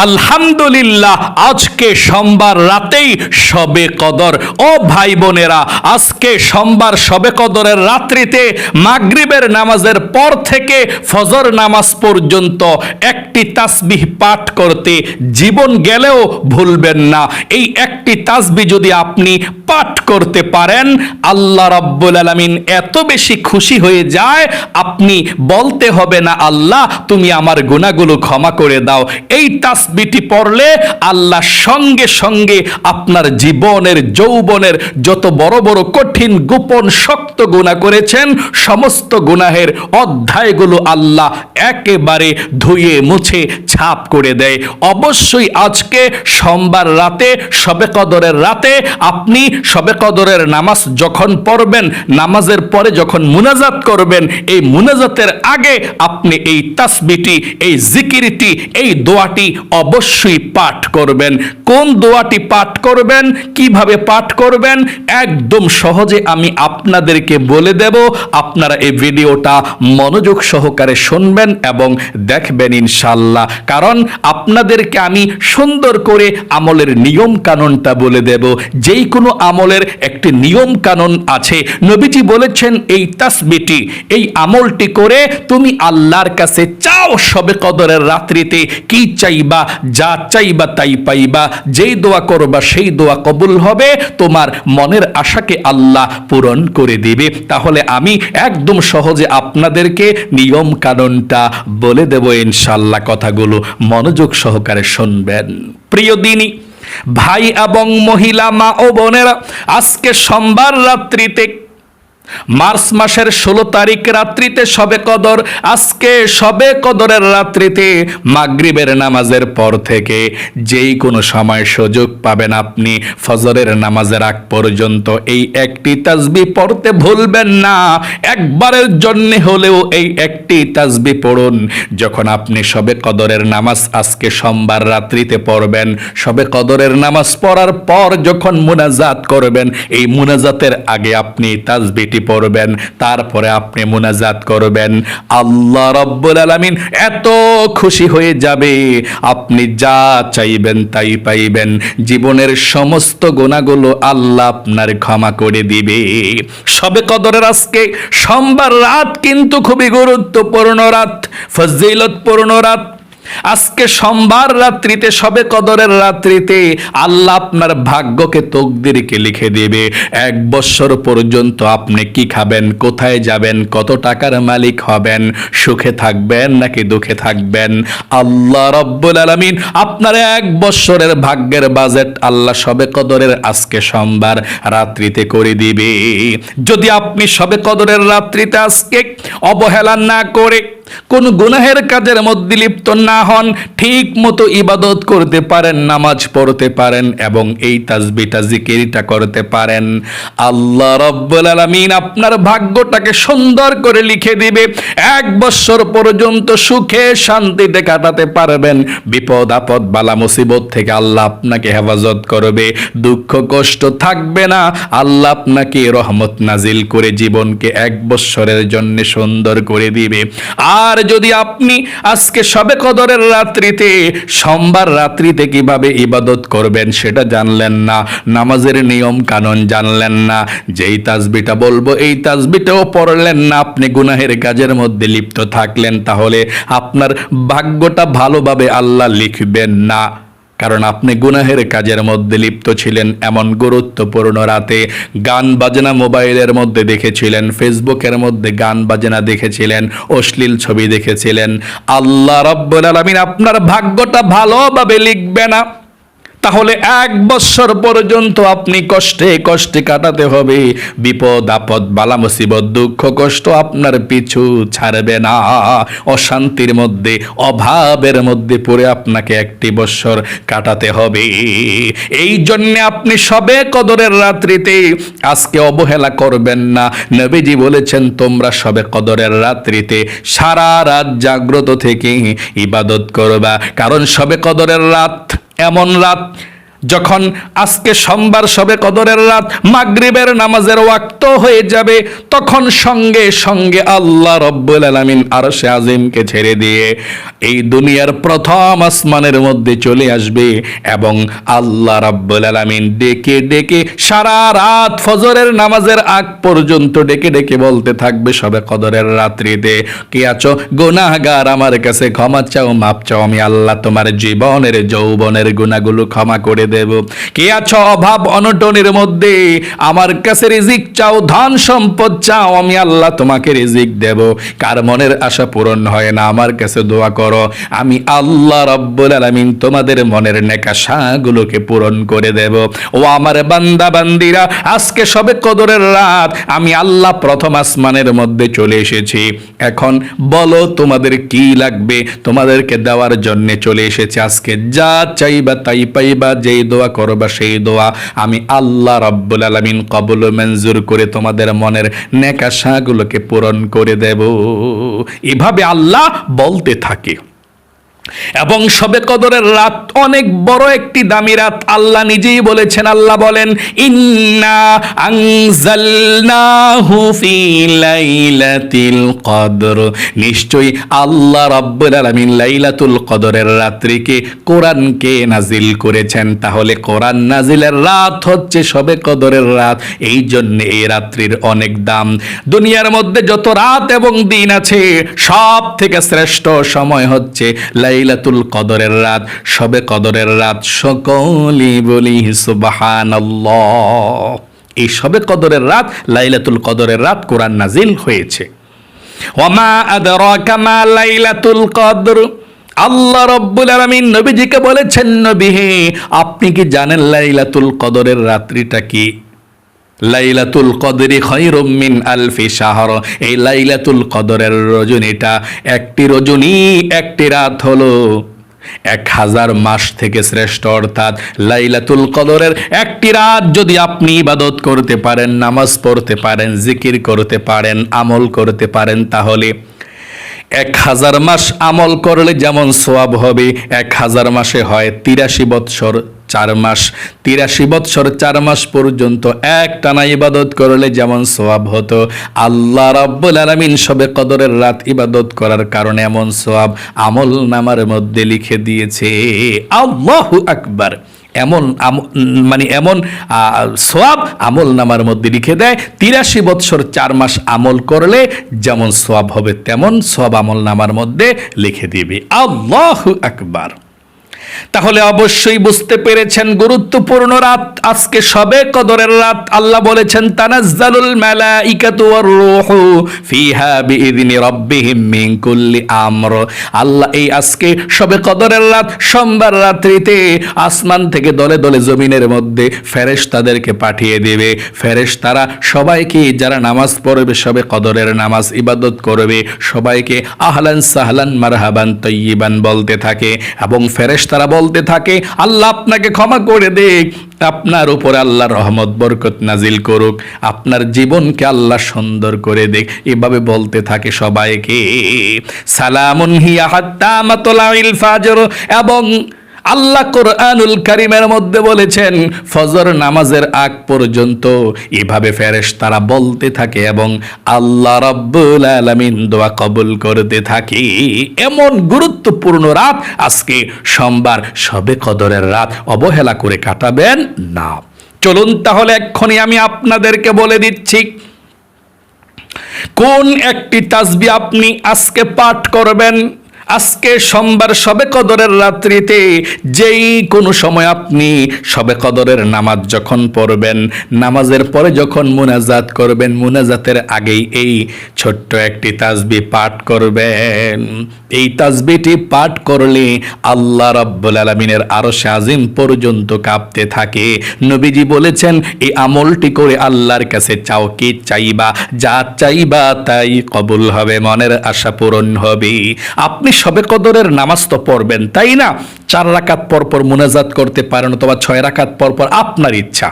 আলহামদুলিল্লাহ, আজকে সোমবার রাতেই শবে কদর। ও ভাই বোনেরা, আজকে সোমবার শবে কদরের রাত্রিতে মাগরিবের নামাজের পর থেকে ফজর নামাজ পর্যন্ত একটি তাসবিহ পাঠ করতে জীবন গেলেও ভুলবেন না। এই একটি তাসবিহ যদি আপনি পাঠ করতে পারেন, আল্লাহ রাব্বুল আলামিন এত বেশি খুশি হয়ে যায়, আপনি বলতে হবে না আল্লাহ তুমি আমার গুনাহগুলো ক্ষমা করে দাও। এই তাসবিহটি পড়লে আল্লাহ সঙ্গে সঙ্গে আপনার জীবনের যৌবনের যত বড় বড় কঠিন গোপন শক্ত গুনাহ করেছেন সমস্ত গুনাহের অধ্যায়গুলো আল্লাহ একেবারে ধুয়ে মুছে ছাপ করে দেয়। অবশ্যই আজকে সোমবার রাতে শবে কদরের রাতে আপনি শবে কদরের নামাজ যখন পড়বেন, নামাজের পরে যখন মুনাজাত করবেন, এই মুনাজাতের আগে আপনি এই তাসবিহটি, এই জিকিরটি, এই দোয়াটি অবশ্যই পাঠ করবেন। কোন দোয়াটি পাঠ করবেন, কিভাবে পাঠ করবেন, একদম সহজে আমি আপনাদেরকে বলে দেব। আপনারা এই ভিডিওটা মনোযোগ সহকারে শুনবেন এবং দেখবেন ইনশাআল্লাহ। কারণ আপনাদেরকে আমি সুন্দর করে আমলের নিয়ম কানুনটা বলে দেব। যেই কোনো আমলের একটি নিয়ম কানুন আছে। নবীজি বলেছেন এই তাসবিহটি, এই আমলটি করে তুমি আল্লাহর কাছে চাও শবে কদরের রাত্রিতে কি চাইবা, যা চাইবা তাই পাইবা। যেই দোয়া করবা সেই দোয়া কবুল হবে, তোমার মনের আশাকে আল্লাহ পূরণ করে দিবে। তাহলে আমি একদম সহজে আপনাদেরকে নিয়ম কানুনটা বলে দেব ইনশাআল্লাহ। কথাগুলো মনোযোগ সহকারে শুনবেন। প্রিয় দিনী ভাই এবং মহিলা, মা ও বোনেরা, আজকে সোমবার রাত্রিতে মার্চ মাসের 16 তারিখ রাত্রিতে শবে কদর। আজকে শবে কদরের রাত্রিতে মাগরিবের নামাজের পর থেকে যেই কোনো সময় সুযোগ পাবেন আপনি ফজরের নামাজের আগ পর্যন্ত এই একটি তাসবিহ পড়তে ভুলবেন না। একবারের জন্য হলেও এই একটি তাসবিহ পড়ুন। যখন আপনি শবে কদরের নামাজ আজকে সোমবার রাত্রিতে পড়বেন, শবে কদরের নামাজ পড়ার পর যখন মুনাজাত করবেন, এই মুনাজাতের আগে আপনি তাসবিহটি পড়বেন, তারপরে আপনি মুনাজাত করবেন। আল্লাহ রাব্বুল আলামিন এত খুশি হয়ে যাবে, আপনি যা চাইবেন তাই পাইবেন। জীবনের সমস্ত গুনাহগুলো আল্লাহ আপনার ক্ষমা করে দিবে। শবে কদরের আজকে সোমবার রাত কিন্তু খুবই গুরুত্বপূর্ণ রাত, ফজিলতপূর্ণ রাত। আজকে সোমবার রাত্রিতে শবে কদরের রাত্রিতে আল্লাহ আপনার ভাগ্যকে তকদিরকে লিখে দেবে। 1 বছর পর্যন্ত আপনি কি খাবেন, কোথায় যাবেন, কত টাকার মালিক হবেন, সুখে থাকবেন নাকি দুঃখে থাকবেন, আল্লাহ রাব্বুল আলামিন আপনার 1 বছরের ভাগ্যের বাজেট আল্লাহ শবে কদরের আজকে সোমবার রাত্রিতে করে দিবে। যদি আপনি শবে কদরের রাত্রিতে আজকে অবহেলা না করে কোন গুনাহের কাজের মধ্যে লিপ্ত না হন, ঠিক মতো ইবাদত করতে পারেন, নামাজ পড়তে পারেন এবং এই তাসবিহটা জিকিরটা করতে পারেন, আল্লাহ রাব্বুল আলামিন আপনার ভাগ্যটাকে সুন্দর করে লিখে দিবে। 1 বছর পর্যন্ত সুখে শান্তিতে কাটাতে পারবেন। বিপদ আপদ বালা মুসিবত থেকে আল্লাহ আপনাকে হেফাজত করবে। দুঃখ কষ্ট থাকবে না। আল্লাহ আপনাকে রহমত নাজিল করে জীবনকে 1 বছরের জন্য সুন্দর করে দিবে। আর যদি আপনি আজকে শবে কদরের রাত্রিতে সোমবার রাত্রিতে কিভাবে ইবাদত করবেন সেটা জানলেন না, নামাজের নিয়ম কানুন জানলেন না, যেই তাসবিহটা বলবো এই তাসবিহটাও পড়লেন না, আপনি গুনাহের কাজের মধ্যে লিপ্ত থাকলেন, তাহলে আপনার ভাগ্যটা ভালোভাবে আল্লাহ লিখবেন না। কারণ আপনি গুনাহের কাজের মধ্যে লিপ্ত ছিলেন। এমন গুরুত্বপূর্ণ রাতে গান বাজনা মোবাইলের মধ্যে দেখেছিলেন, ফেসবুকের মধ্যে গান বাজনা দেখেছিলেন, অশ্লীল ছবি দেখেছিলেন, আল্লাহ রাব্বুল আলামিন আপনার ভাগ্যটা ভালোভাবে লিখবে না। তাহলে 1 বছর পর্যন্ত আপনি কষ্টে কষ্টে কাটাতে হবে। বিপদ আপদ বালা মুসিবত দুঃখ কষ্ট আপনার পিছু ছাড়বে না। অশান্তির মধ্যে অভাবের মধ্যে পড়ে আপনাকে 1 বছর কাটাতে হবে। এই জন্য আপনি শবে কদরের রাত্রিতে আজকে অবহেলা করবেন না। নবীজি বলেছেন তোমরা শবে কদরের রাত্রিতে সারা রাত জাগ্রত থেকে ইবাদত করবা। কারণ শবে কদরের রাত এমন রাত যখন আজকে সোমবার শবে কদরের রাত মাগরিবের নামাজের ওয়াক্ত হয়ে যাবে, তখন সঙ্গে সঙ্গে আল্লাহ রব্বুল আলামিন আরশে আজিমকে ছেড়ে দিয়ে এই দুনিয়ার প্রথম আসমানের মধ্যে চলে আসবে এবং আল্লাহ রব্বুল আলামিন ডেকে ডেকে সারা রাত ফজরের নামাজের আগ পর্যন্ত ডেকে ডেকে বলতে থাকবে শবে কদরের রাত্রিতে, কে আছো গুনাহগার, আমার কাছে ক্ষমা চাও, মাপ চাও, আমি আল্লাহ তোমার জীবনের যৌবনের গুনাহগুলো ক্ষমা করে দেব। কে আছো অভাব অনটনের মধ্যে, আমার কাছে রিজিক চাও, ধন সম্পদ চাও, আমি আল্লাহ তোমাকে রিজিক দেব। কার মনের আশা পূরণ হয় না, আমার কাছে দোয়া করো, আমি আল্লাহ রব্বুল আলামিন তোমাদের মনের নেক আশাগুলোকে পূরণ করে দেব। ও আমার বান্দা বান্দিরা, আজকে শবে কদরের রাত আমি আল্লাহ প্রথম আসমানের মধ্যে চলে এসেছি। এখন বলো তোমাদের কি লাগবে, তোমাদেরকে দেওয়ার জন্য চলে এসেছে। আজকে যা চাইবা তাই পাইবা, যেই দোয়া করবা সেই দোয়া আমি আল্লাহ রব্বুল আলামিন কবুল মঞ্জুর করে তোমাদের মনের নেক আশাগুলোকে পূরণ করে দেব। এভাবে আল্লাহ বলতে থাকে। এবং শবে কদরের রাত অনেক বড় একটি দামি রাত, আল্লাহ নিজেই বলেছেন। আল্লাহ বলেন, ইন্না আনজালনাহু ফি লাইলাতিল কদর, নিশ্চয়ই আল্লাহ রাব্বুল আলামিন লাইলাতুল কদরের রাত্রিকে কোরআনকে নাজিল করেছেন। তাহলে কোরআন নাজিলের রাত হচ্ছে শবে কদরের রাত, এই জন্য এই রাত্রির অনেক দাম। দুনিয়ার মধ্যে যত রাত এবং দিন আছে সব থেকে শ্রেষ্ঠ সময় হচ্ছে লাইলাতুল কদরের রাত, শবে কদরের রাত। সকলেই বলি সুবহানাল্লাহ। এই শবে কদরের রাত, লাইলাতুল কদরের রাত কোরআন নাজিল হয়েছে। ওয়ামা আদরাকা মা লাইলাতুল কদর, আল্লাহ রাব্বুল আলামিন নবীজিকে বলেছেন, নবী হে, আপনি কি জানেন লাইলাতুল কদরের রাত্রিটা কি? লাইলাতুল কদরি খায়রুম মিন আলফি শাহর, এই লাইলাতুল কদরের রজনীটা, একটি রজনী একটি রাত হলো 1000 মাস থেকে শ্রেষ্ঠ। অর্থাৎ লাইলাতুল কদরের একটি রাত যদি আপনি ইবাদত করতে পারেন, নামাজ পড়তে পারেন, জিকির করতে পারেন, আমল করতে পারেন, তাহলে 1000 মাস আমল করলে যেমন সওয়াব হবে, 1000 মাসে হয় 83 বৎসর 4 মাস। 83 বৎসর 4 মাস পর্যন্ত একটানা ইবাদত করলে যেমন সওয়াব হতো, আল্লাহ রাব্বুল আলামিন শবে কদরের রাত ইবাদত করার কারণে এমন সওয়াব আমল নামার মধ্যে লিখে দিয়েছে। আল্লাহু আকবার। এমন এমন সওয়াব আমল নামার মধ্যে লিখে দেয়। 83 বৎসর 4 মাস আমল করলে যেমন সওয়াব হবে তেমন সওয়াব আমল নামার মধ্যে লিখে দিবে। আল্লাহু আকবার। তাহলে অবশ্যই বুঝতে পেরেছেন গুরুত্বপূর্ণ রাত আজকে শবে কদরের রাত। আল্লাহ বলেছেন, তানাজ্জালুল মালাইকাতু ওয়ার রূহু ফিহা বিইذনি রাব্বিহিম মিন কুল্লি আমর। আল্লাহ এই আজকে শবে কদরের রাত সোমবার রাত্রিতে আসমান থেকে দলে দলে জমিনের মধ্যে ফেরেশতাদেরকে পাঠিয়ে দেবে। ফেরেশতারা সবাইকে, যারা নামাজ পড়বে, শবে কদরের নামাজ ইবাদত করবে, সবাইকে আহলান সাহলান মারহাবান তাইয়িবান বলতে থাকে এবং ফেরেশতারা বলতে থাকে, আল্লাহ আপনাকে ক্ষমা করে দেখ, আপনার উপর আল্লাহ রহমত বরকত নাজিল করুক, আপনার জীবনকে আল্লাহ সুন্দর করে দেখ। এভাবে বলতে থাকে সবাইকে। সালামুন হিয়া হাত্তা মাতলাইল ফাজর। এবং আল্লাহ কোরআনুল কারীমের মধ্যে বলেছেন, ফজর নামাজের আগ পর্যন্ত এভাবে ফেরেশতারা বলতে থাকে এবং আল্লাহ রাব্বুল আলামিন দোয়া কবুল করতে থাকে। এমন গুরুত্বপূর্ণ রাত আজকে সোমবার শবে কদরের রাত, অবহেলা করে কাটাবেন না। চলুন তাহলে এক্ষুনি আমি আপনাদেরকে বলে দিচ্ছি কোন একটি তাসবিহ আপনি আজকে পাঠ করবেন। আজকে সোমবার শবে কদরের রাত্রিতে যেই কোনো সময় আপনি শবে কদরের নামাজ যখন পড়বেন, নামাজের পরে যখন মুনাজাত করবেন, মুনাজাতের আগেই এই ছোট্ট একটি তাসবিহ পাঠ করবেন। এই তাসবিহটি পাঠ করলে আল্লাহ রাব্বুল আলামিনের আরশে আজিম পর্যন্ত কাঁপতে থাকে। নবীজি বলেছেন, এই আমলটি করে আল্লাহর কাছে চাও কি চাইবা, যা চাইবা তাই কবুল হবে, মনের আশা পূরণ হবে। আপনি শবে কদরের নামাজ তো পড়বেন, তাই না? 4 রাকাত পর পর মুনাজাত করতে পারেন অথবা 6 রাকাত পর পর, আপনার ইচ্ছা।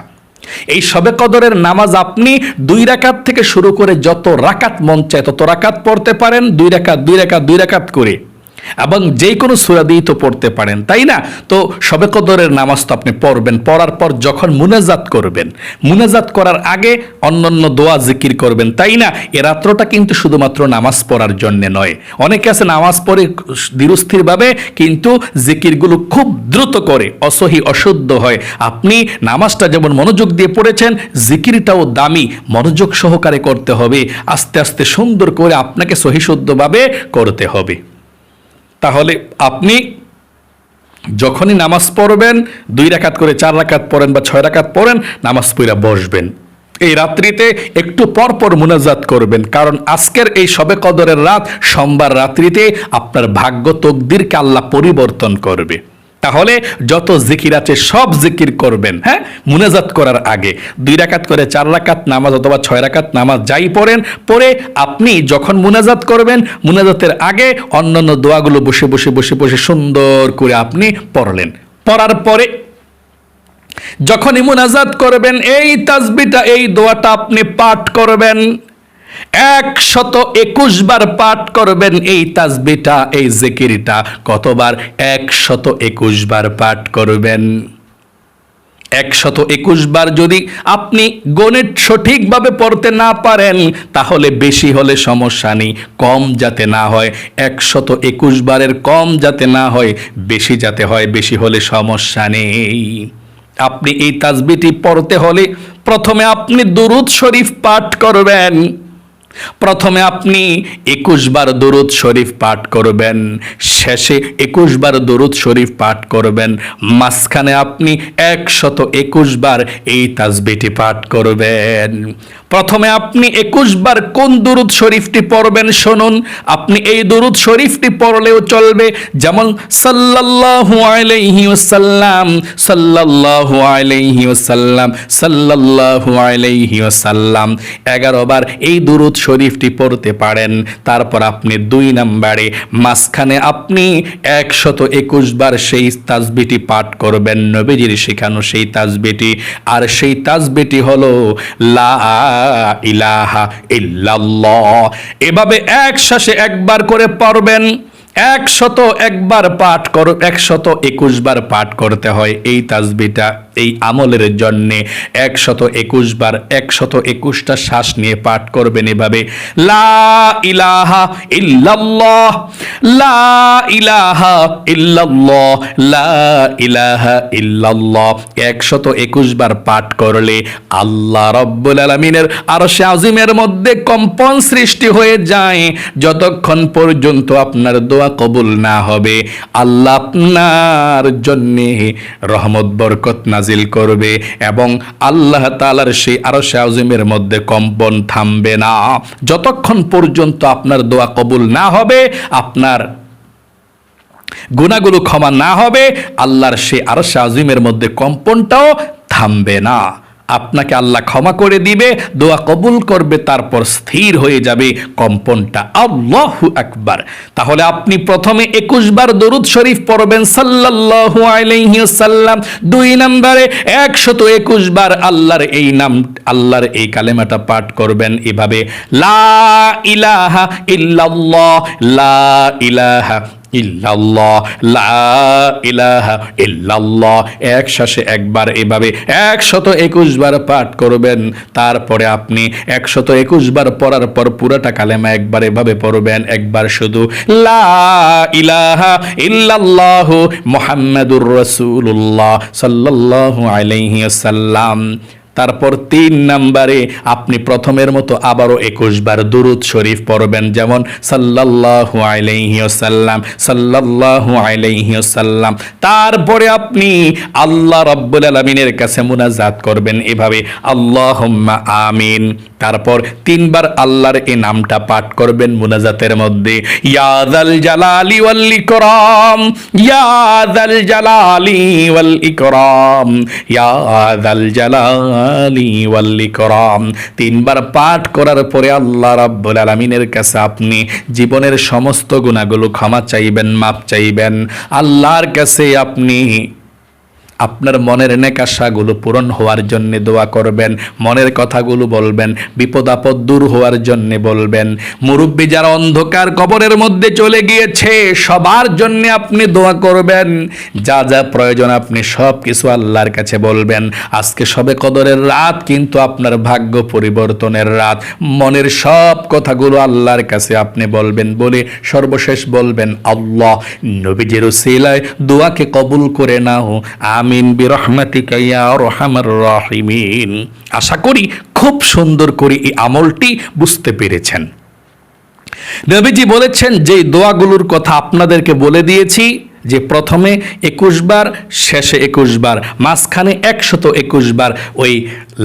এই শবে কদরের নামাজ আপনি 2 রাকাত থেকে শুরু করে যত রাকাত মন চায় তত রাকাত পড়তে পারেন, 2 রাকাত 2 রাকাত 2 রাকাত করে। এবং যে কোনো সূরা দিয়েই তো পড়তে পারেন, তাই না? তো শবে কদরের নামাজ তো আপনি পড়বেন, পড়ার পর যখন মুনাজাত করবেন, মুনাজাত করার আগে অন্যান্য দোয়া জিকির করবেন, তাই না? এ রাত্রটা কিন্তু শুধুমাত্র নামাজ পড়ার জন্য নয়। অনেকে আছে নামাজ পড়ে ধীরস্থিরভাবে, কিন্তু জিকিরগুলো খুব দ্রুত করে, অসহি অশুদ্ধ হয়। আপনি নামাজটা যেমন মনোযোগ দিয়ে পড়েছেন, জিকিরটাও দামি, মনোযোগ সহকারে করতে হবে, আস্তে আস্তে সুন্দর করে আপনাকে সহিশুদ্ধভাবে করতে হবে। তাহলে আপনি যখনই নামাজ পড়বেন, 2 রাকাত করে 4 রাকাত পড়েন বা 6 রাকাত পড়েন, নামাজ পড়া বসবেন। এই রাত্রিতে একটু পর পর মুনাজাত করবেন, কারণ আজকের এই শবে কদরের রাত, সোমবার রাত্রিতে আপনার ভাগ্য তকদিরকে আল্লাহ পরিবর্তন করবে। তাহলে যত জিকির আছে সব জিকির করবেন, হ্যাঁ, মুনাজাত করার আগে 2 রাকাত করে 4 রাকাত নামাজ অথবা 6 রাকাত নামাজ যাই পড়েন, পড়ে আপনি যখন মুনাজাত করবেন, মুনাজাতের আগে অন্যান্য দোয়াগুলো বসে বসে বসে বসে সুন্দর করে আপনি পড়লেন। পড়ার পরে যখনই মুনাজাত করবেন, এই তাসবিহটা, এই দোয়াটা আপনি পাঠ করবেন, 121 বার পাঠ করবেন। এই তাসবিহটা, এই জিকিরটা কতবার? 121 বার পাঠ করবেন। 121 বার যদি আপনি গণিত সঠিকভাবে পড়তে না পারেন, তাহলে বেশি হলে সমস্যা নেই, কম যাতে না হয়। 121 বারের কম যাতে না হয়, বেশি যাতে হয়, বেশি হলে সমস্যা নেই। আপনি এই তাসবিহটি পড়তে হলে প্রথমে আপনি দুরূদ শরীফ পাঠ করবেন। প্রথমে আপনি 21 বার দরুদ শরীফ পাঠ করবেন, শেষে 21 বার দরুদ শরীফ পাঠ করবেন, মাঝখানে আপনি 121 বার এই তাসবিহটি পাঠ করবেন। প্রথমে আপনি 21 বার কোন দরুদ শরীফটি পড়বেন শুনুন। আপনি এই দরুদ শরীফটি পড়লেও চলবে, যেমন সাল্লাল্লাহু আলাইহি ওয়াসাল্লাম, সাল্লাল্লাহু আলাইহি ওয়াসাল্লাম, সাল্লাল্লাহু আলাইহি ওয়াসাল্লাম 11 বার এই দরুদ শরীফটি পড়তে পারেন। তারপর আপনি 2 নম্বরে মাঝখানে আপনি 121 বার সেই তাসবিহটি পাঠ করবেন, নবীজির শেখানো সেই তাসবিহটি। আর সেই তাসবিহটি হলো লা ইলাহা ইল্লাল্লাহ। এভাবে একসাথে একবার করে পড়বেন। 101 বার পাঠ করো, 121 বার পাঠ করতে হয় এই তাসবিহটা। এই আমলের জন্যে 121 বার 121টা শ্বাস নিয়ে পাঠ করবেন এভাবে, লা ইলাহা ইল্লাল্লাহ, লা ইলাহা ইল্লাল্লাহ, লা ইলাহা ইল্লাল্লাহ। 121 বার পাঠ করলে আল্লাহ রাব্বুল আলামিনের আরশে আজিমের মধ্যে কম্পন সৃষ্টি হয়ে যায়। যতক্ষণ পর্যন্ত আপনার দোয়া কবুল না হবে, আল্লাহ আপনার জন্যে রহমত বরকত নাজিল করবে এবং আল্লাহ তাআলার সেই আরশে আজিমের মধ্যে কম্পন থামবে না। যতক্ষণ পর্যন্ত আপনার দোয়া কবুল না হবে, আপনার গুনাহগুলো ক্ষমা না হবে, আল্লাহর সেই আরশে আজিমের মধ্যে কম্পনটাও থামবে না। আপনাকে আল্লাহ ক্ষমা করে দিবে, দোয়া কবুল করবে, তারপর স্থির হয়ে যাবে কম্পনটা। আল্লাহু আকবার। তাহলে আপনি প্রথমে 21 বার দরুদ শরীফ পড়বেন সাল্লাল্লাহু আলাইহি ওয়াসাল্লাম, 2 নম্বরে 121 বার আল্লাহর এই নাম, আল্লাহর এই কালেমাটা পাঠ করবেন এভাবে, লা ইলাহা ইল্লাল্লাহ, লা ইলাহা ইল্লাল্লাহ, লা ইলাহা ইল্লাল্লাহ। একসাথে একবার এভাবে 121 বার পাঠ করবেন। তারপরে আপনি 121 বার পড়ার পর পুরাটা কালেমা একবার এভাবে পড়বেন, একবার শুধু লা ইলাহা ইল্লাল্লাহ মুহাম্মাদুর রাসূলুল্লাহ সাল্লাল্লাহু আলাইহি ওয়াসাল্লাম। তারপর 3 নম্বরে আপনি প্রথমের মতো আবারও 21 বার দুরূদ শরীফ পড়বেন, যেমন সাল্লাল্লাহু আলাইহি ওয়াসাল্লাম, সাল্লাল্লাহু আলাইহি ওয়াসাল্লাম। তারপরে আপনি আল্লাহ রাব্বুল আলামিনের কাছে মুনাজাত করবেন এভাবে, আল্লাহুম্মা আমিন। তারপর 3 বার আল্লাহর এই নামটা পাঠ করবেন মুনাজাতের মধ্যে, ইয়া যাল জালালি ওয়াল ইকরাম, ইয়া যাল জালালি ওয়াল ইকরাম, ইয়া যাল জালালি ওয়াল ইকরাম। 3 বার পাঠ করার পরে আল্লাহ রাব্বুল আলামিনের কাছে আপনি জীবনের সমস্ত গুনাহগুলো ক্ষমা চাইবেন, মাপ চাইবেন। আল্লাহর কাছে আপনি আপনার মনের নেক আশাগুলো পূরণ হওয়ার জন্য দোয়া করবেন, মনের কথাগুলো বলবেন, বিপদ আপদ দূর হওয়ার জন্য বলবেন। মুরব্বী যারা অন্ধকার কবরের মধ্যে চলে গিয়েছে সবার জন্য আপনি দোয়া করবেন, যা যা প্রয়োজন আপনি সব কিছু আল্লাহর কাছে বলবেন। আজকে শবে কদরের রাত কিন্তু আপনার ভাগ্য পরিবর্তনের রাত। মনের সব কথাগুলো আল্লাহর কাছে আপনি বলবেন, বলে সর্বশেষ বলবেন, আল্লাহ নবীজির উসিলায় দোয়াকে কবুল করে নাও, আমিন বিরহমাতিকা ইয়া আরহামার রাহিমিন। আশা করি খুব সুন্দর করে এই আমলটি বুঝতে পেরেছেন। নবীজি বলেছেন যে দোয়াগুলোর কথা আপনাদেরকে বলে দিয়েছি, যে প্রথমে 21 বার, শেষে 21 বার, মাঝখানে 121 বার ওই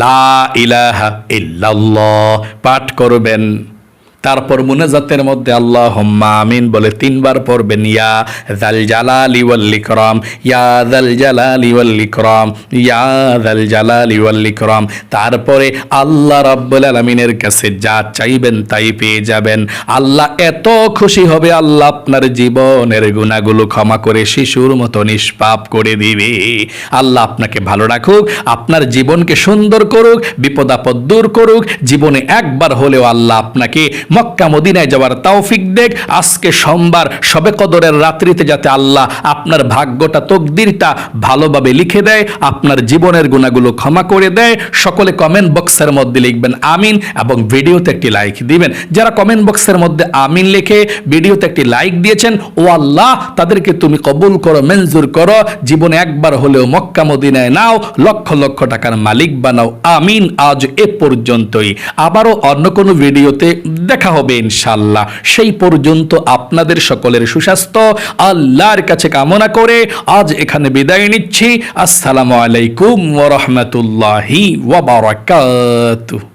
লা ইলাহা ইল্লাল্লাহ পাঠ করবেন। তারপর মুনাজাতের মধ্যে আল্লাহুম্মা আমিন বলে 3 বার পড়বেন, ইয়া যাল জালালি ওয়াল ইকরাম, ইয়া যাল জালালি ওয়াল ইকরাম, ইয়া যাল জালালি ওয়াল ইকরাম। তারপরে আল্লাহ রাব্বুল আলামিনের কাছে যা চাইবেন তাই পেয়ে যাবেন। আল্লাহ এত খুশি হবে, আল্লাহ আপনার জীবনের গুনাহগুলো ক্ষমা করে শিশুর মতো নিষ্পাপ করে দিবে। আল্লাহ আপনাকে ভালো রাখুক, আপনার জীবনকে সুন্দর করুক, বিপদ আপদ দূর করুক। জীবনে একবার হলেও আল্লাহ আপনাকে মক্কা মদিনায় যাওয়ার তৌফিক দেখ। আজকে সোমবার শবে কদরের রাত্রিতে যাতে আল্লাহ আপনার ভাগ্যটা, তকদিরটা ভালোভাবে লিখে দেয়, আপনার জীবনের গুনাহগুলো ক্ষমা করে দেয়। সকলে কমেন্ট বক্সের মধ্যে লিখবেন আমিন এবং ভিডিওতে একটি লাইক দিবেন। যারা কমেন্ট বক্সের মধ্যে আমিন লিখে ভিডিওতে একটি লাইক দিয়েছেন, ও আল্লাহ তাদেরকে তুমি কবুল করো, মঞ্জুর করো, জীবনে একবার হলেও মক্কা মদিনায় নাও, লক্ষ লক্ষ টাকার মালিক বানাও। আমিন। আজ এ পর্যন্তই, আবারও অন্য কোনো ভিডিওতে দেখা হবে ইনশাআল্লাহ। সেই পর্যন্ত আপনাদের সকলের সুস্বাস্থ্য আল্লাহর কাছে কামনা করে আজ এখানে বিদায় নিচ্ছি। আসসালামু আলাইকুম ওয়া রাহমাতুল্লাহি ওয়া বারাকাতুহু।